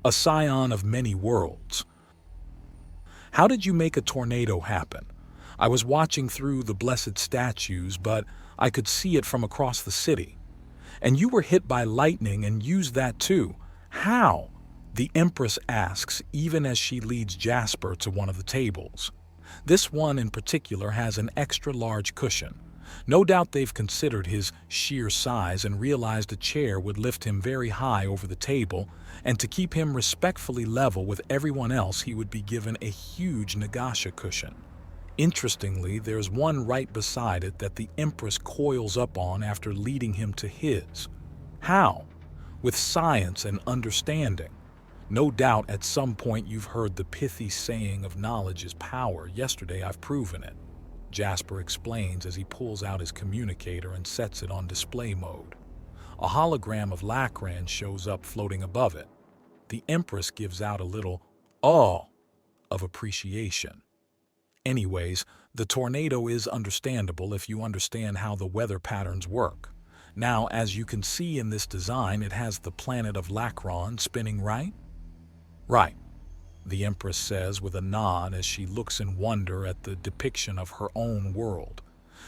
a scion of many worlds. How did you make a tornado happen? I was watching through the blessed statues, but I could see it from across the city. And you were hit by lightning and used that too. How? The Empress asks, even as she leads Jasper to one of the tables. This one in particular has an extra large cushion. No doubt they've considered his sheer size and realized a chair would lift him very high over the table, and to keep him respectfully level with everyone else he would be given a huge Nagasha cushion. Interestingly, there's one right beside it that the Empress coils up on after leading him to his. How? With science and understanding. No doubt at some point you've heard the pithy saying of knowledge is power. Yesterday I've proven it. Jasper explains as he pulls out his communicator and sets it on display mode. A hologram of Lacran shows up floating above it. The Empress gives out a little "oh" of appreciation. Anyways, the tornado is understandable if you understand how the weather patterns work. Now, as you can see in this design, it has the planet of Lacron spinning right? Right, the Empress says with a nod as she looks in wonder at the depiction of her own world.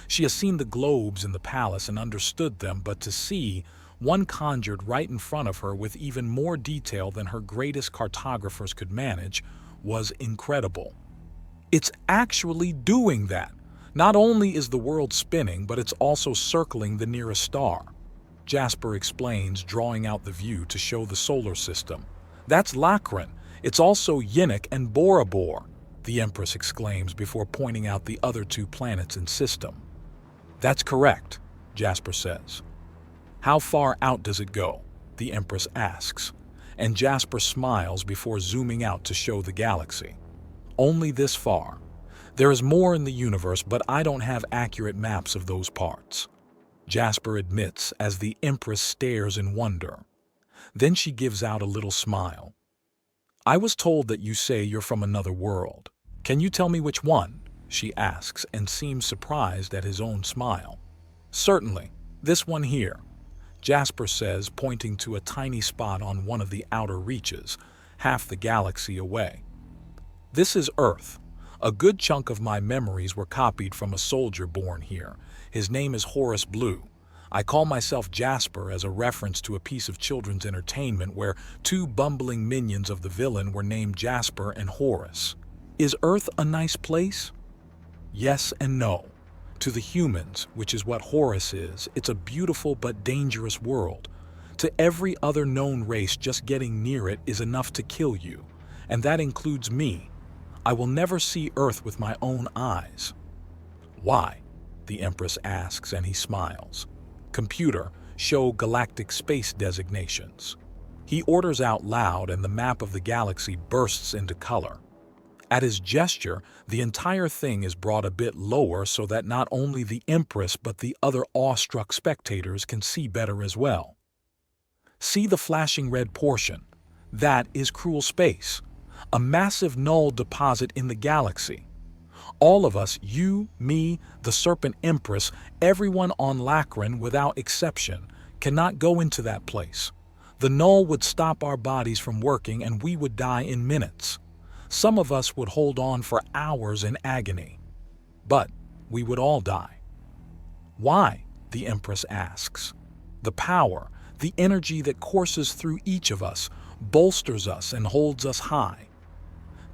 She has seen the globes in the palace and understood them, but to see one conjured right in front of her with even more detail than her greatest cartographers could manage was incredible. It's actually doing that. Not only is the world spinning, but it's also circling the nearest star. Jasper explains, drawing out the view to show the solar system. That's Lacran. It's also Yinnik and Borabor, the Empress exclaims before pointing out the other two planets in system. That's correct, Jasper says. How far out does it go? The Empress asks, and Jasper smiles before zooming out to show the galaxy. Only this far. There is more in the universe, but I don't have accurate maps of those parts, Jasper admits as the Empress stares in wonder. Then she gives out a little smile. I was told that you say you're from another world. Can you tell me which one? She asks and seems surprised at his own smile. Certainly, this one here, Jasper says, pointing to a tiny spot on one of the outer reaches, half the galaxy away. This is Earth. A good chunk of my memories were copied from a soldier born here. His name is Horace Blue. I call myself Jasper as a reference to a piece of children's entertainment where two bumbling minions of the villain were named Jasper and Horace. Is Earth a nice place? Yes and no. To the humans, which is what Horace is, it's a beautiful but dangerous world. To every other known race, just getting near it is enough to kill you. And that includes me. I will never see Earth with my own eyes. Why? The Empress asks, and he smiles. Computer, show galactic space designations. He orders out loud, and the map of the galaxy bursts into color. At his gesture, the entire thing is brought a bit lower so that not only the Empress but the other awestruck spectators can see better as well. See the flashing red portion? That is cruel space. A massive null deposit in the galaxy. All of us, you, me, the Serpent Empress, everyone on Lacran without exception, cannot go into that place. The null would stop our bodies from working and we would die in minutes. Some of us would hold on for hours in agony. But we would all die. Why? The Empress asks. The power, the energy that courses through each of us, bolsters us and holds us high.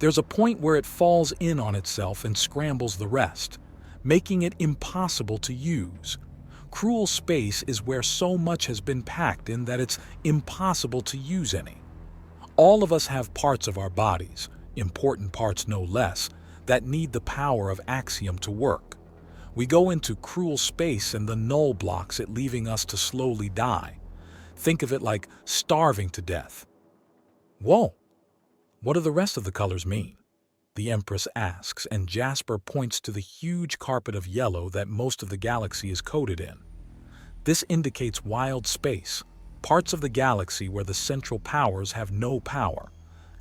There's a point where it falls in on itself and scrambles the rest, making it impossible to use. Cruel space is where so much has been packed in that it's impossible to use any. All of us have parts of our bodies, important parts no less, that need the power of Axiom to work. We go into cruel space and the null blocks it, leaving us to slowly die. Think of it like starving to death. Whoa! What do the rest of the colors mean? The Empress asks, and Jasper points to the huge carpet of yellow that most of the galaxy is coated in. This indicates wild space, parts of the galaxy where the central powers have no power.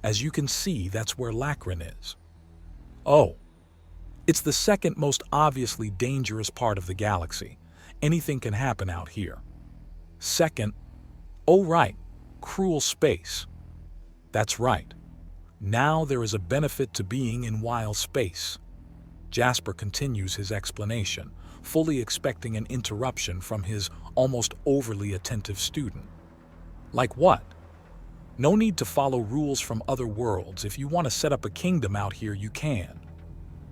As you can see, that's where Lacran is. Oh, it's the second most obviously dangerous part of the galaxy. Anything can happen out here. Second, oh right, cruel space. That's right. Now there is a benefit to being in wild space. Jasper continues his explanation, fully expecting an interruption from his almost overly attentive student. Like what? No need to follow rules from other worlds. If you want to set up a kingdom out here, you can.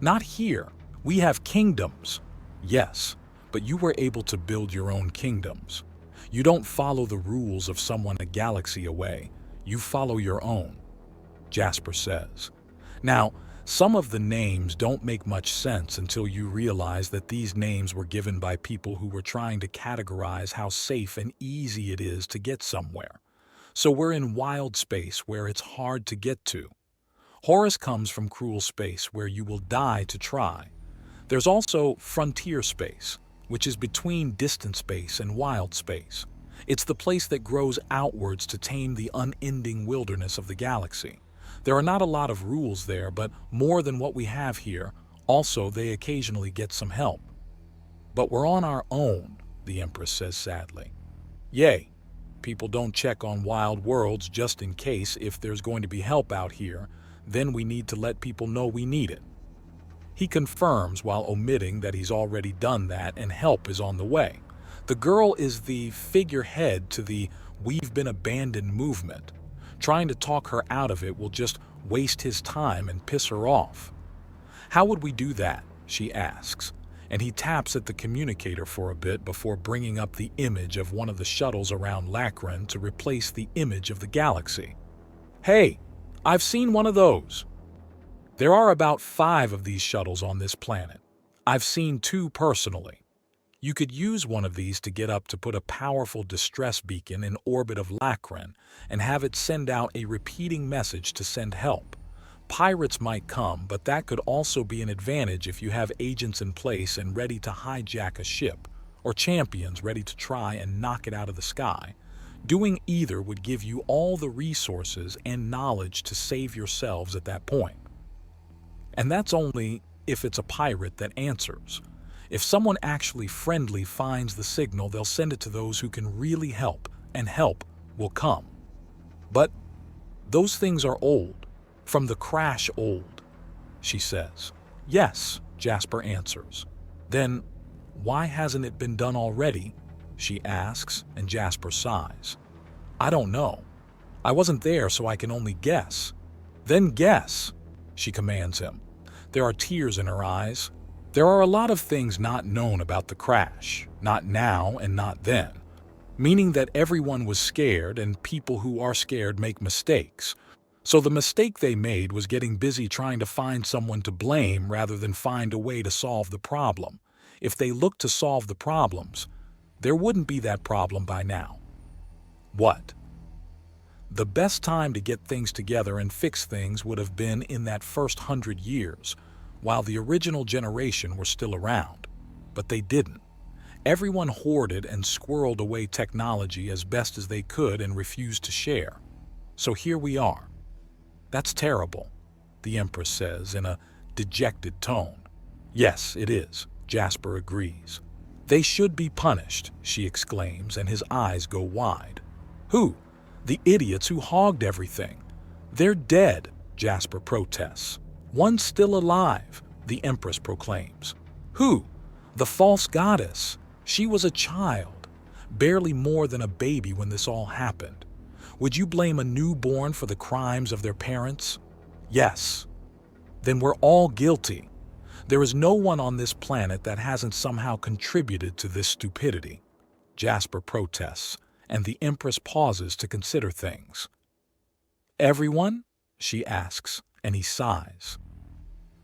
Not here. We have kingdoms. Yes, but you were able to build your own kingdoms. You don't follow the rules of someone a galaxy away. You follow your own, Jasper says. Now, some of the names don't make much sense until you realize that these names were given by people who were trying to categorize how safe and easy it is to get somewhere. So we're in wild space where it's hard to get to. Horus comes from cruel space where you will die to try. There's also frontier space, which is between distant space and wild space. It's the place that grows outwards to tame the unending wilderness of the galaxy. There are not a lot of rules there, but more than what we have here. Also, they occasionally get some help. But we're on our own, the Empress says sadly. Yay. People don't check on wild worlds just in case. If there's going to be help out here, then we need to let people know we need it. He confirms while omitting that he's already done that and help is on the way. The girl is the figurehead to the "we've been abandoned" movement. Trying to talk her out of it will just waste his time and piss her off. How would we do that? She asks, and he taps at the communicator for a bit before bringing up the image of one of the shuttles around Lacron to replace the image of the galaxy. Hey, I've seen one of those. There are about 5 of these shuttles on this planet. I've seen 2 personally. You could use one of these to get up to put a powerful distress beacon in orbit of Lacron and have it send out a repeating message to send help. Pirates might come, but that could also be an advantage if you have agents in place and ready to hijack a ship, or champions ready to try and knock it out of the sky. Doing either would give you all the resources and knowledge to save yourselves at that point. And that's only if it's a pirate that answers. If someone actually friendly finds the signal, they'll send it to those who can really help, and help will come. But those things are old, from the crash old, she says. Yes, Jasper answers. Then why hasn't it been done already? She asks, and Jasper sighs. I don't know. I wasn't there, so I can only guess. Then guess, she commands him. There are tears in her eyes. There are a lot of things not known about the crash, not now and not then, meaning that everyone was scared and people who are scared make mistakes. So the mistake they made was getting busy trying to find someone to blame rather than find a way to solve the problem. If they looked to solve the problems, there wouldn't be that problem by now. What? The best time to get things together and fix things would have been in that first 100 years, while the original generation were still around. But they didn't. Everyone hoarded and squirreled away technology as best as they could and refused to share. So here we are. That's terrible, the Empress says in a dejected tone. Yes, it is, Jasper agrees. They should be punished, she exclaims, and his eyes go wide. Who? The idiots who hogged everything. They're dead, Jasper protests. One's still alive, the Empress proclaims. Who? The false goddess. She was a child, barely more than a baby when this all happened. Would you blame a newborn for the crimes of their parents? Yes. Then we're all guilty. There is no one on this planet that hasn't somehow contributed to this stupidity, Jasper protests, and the Empress pauses to consider things. Everyone? She asks, and he sighs.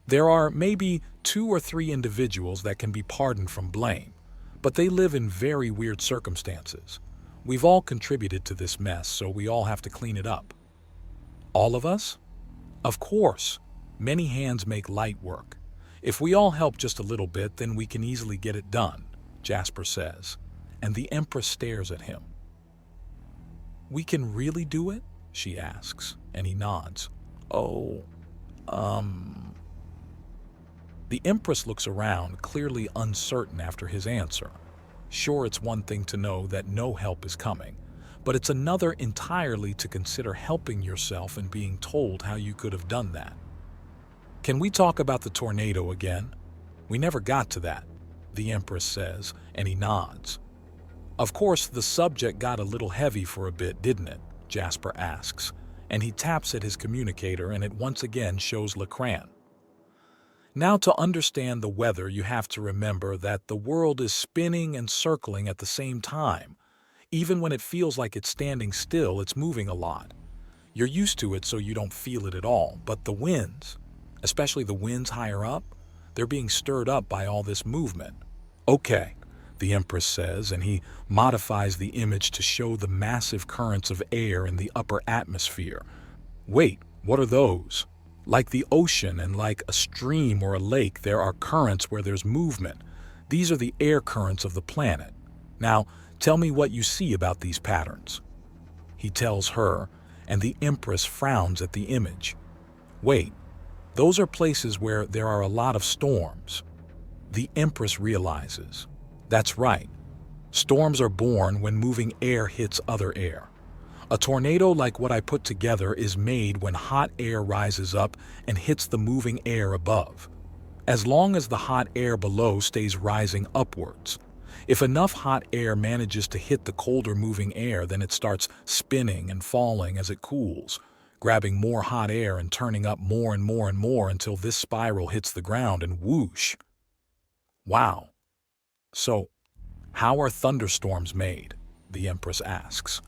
There are maybe 2 or 3 individuals that can be pardoned from blame, but they live in very weird circumstances. We've all contributed to this mess, so we all have to clean it up. All of us? Of course. Many hands make light work. If we all help just a little bit, then we can easily get it done, Jasper says, and the Empress stares at him. We can really do it? She asks, and he nods. The Empress looks around, clearly uncertain after his answer. Sure, it's one thing to know that no help is coming, but it's another entirely to consider helping yourself and being told how you could have done that. Can we talk about the tornado again? We never got to that, the Empress says, and he nods. Of course, the subject got a little heavy for a bit, didn't it? Jasper asks, and he taps at his communicator and it once again shows l'écran. Now, to understand the weather, you have to remember that the world is spinning and circling at the same time. Even when it feels like it's standing still, it's moving a lot. You're used to it, so you don't feel it at all, but the winds, especially the winds higher up, they're being stirred up by all this movement. Okay, the Empress says, and he modifies the image to show the massive currents of air in the upper atmosphere. Wait, what are those? Like the ocean and like a stream or a lake, there are currents where there's movement. These are the air currents of the planet. Now, tell me what you see about these patterns. He tells her, and the Empress frowns at the image. Wait, those are places where there are a lot of storms. The Empress realizes. That's right. Storms are born when moving air hits other air. A tornado like what I put together is made when hot air rises up and hits the moving air above. As long as the hot air below stays rising upwards. If enough hot air manages to hit the colder moving air, then it starts spinning and falling as it cools, grabbing more hot air and turning up more and more and more until this spiral hits the ground and whoosh. Wow. So, how are thunderstorms made? The Empress asks.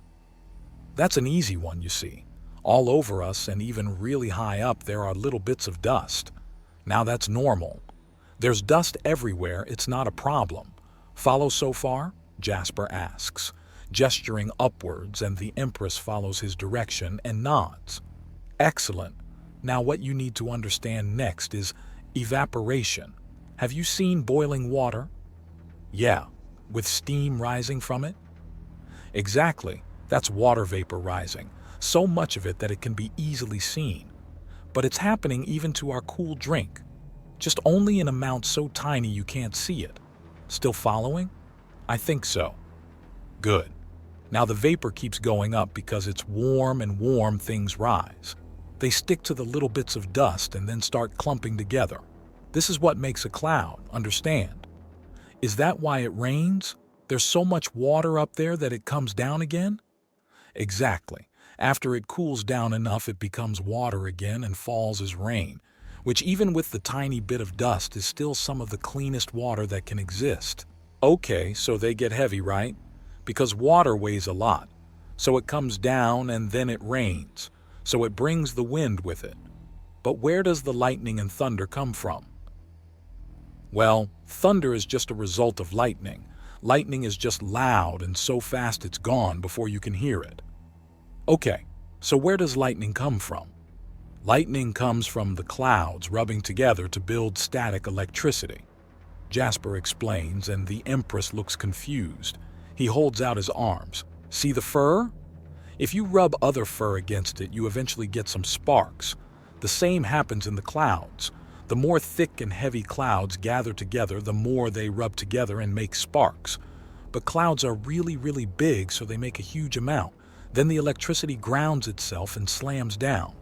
That's an easy one, you see. All over us and even really high up there are little bits of dust. Now that's normal. There's dust everywhere, it's not a problem. Follow so far? Jasper asks, gesturing upwards, and the Empress follows his direction and nods. Excellent. Now what you need to understand next is evaporation. Have you seen boiling water? Yeah, with steam rising from it? Exactly. That's water vapor rising, so much of it that it can be easily seen. But it's happening even to our cool drink, just only in amounts so tiny you can't see it. Still following? I think so. Good. Now the vapor keeps going up because it's warm and warm things rise. They stick to the little bits of dust and then start clumping together. This is what makes a cloud, understand? Is that why it rains? There's so much water up there that it comes down again? Exactly. After it cools down enough, it becomes water again and falls as rain, which even with the tiny bit of dust is still some of the cleanest water that can exist. Okay, so they get heavy, right? Because water weighs a lot. So it comes down and then it rains. So it brings the wind with it. But where does the lightning and thunder come from? Well, thunder is just a result of lightning. Lightning is just loud and so fast it's gone before you can hear it. Okay, so where does lightning come from? Lightning comes from the clouds rubbing together to build static electricity. Jasper explains, and the Empress looks confused. He holds out his arms. See the fur? If you rub other fur against it, you eventually get some sparks. The same happens in the clouds. The more thick and heavy clouds gather together, the more they rub together and make sparks. But clouds are really, really big, so they make a huge amount. Then the electricity grounds itself and slams down.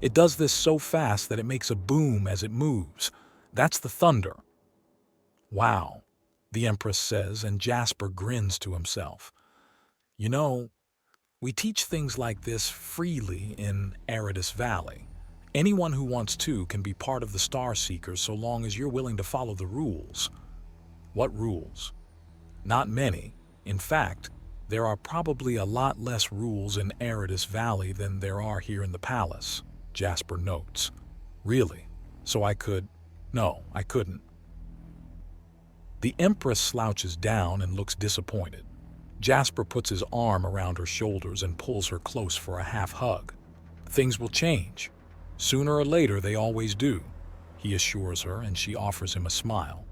It does this so fast that it makes a boom as it moves. That's the thunder. Wow, the Empress says, and Jasper grins to himself. You know, we teach things like this freely in Aridus Valley. Anyone who wants to can be part of the Star Seekers so long as you're willing to follow the rules. What rules? Not many. In fact, there are probably a lot less rules in Aridus Valley than there are here in the palace, Jasper notes. Really? So I could? No, I couldn't. The Empress slouches down and looks disappointed. Jasper puts his arm around her shoulders and pulls her close for a half hug. Things will change. Sooner or later, they always do, he assures her, and she offers him a smile.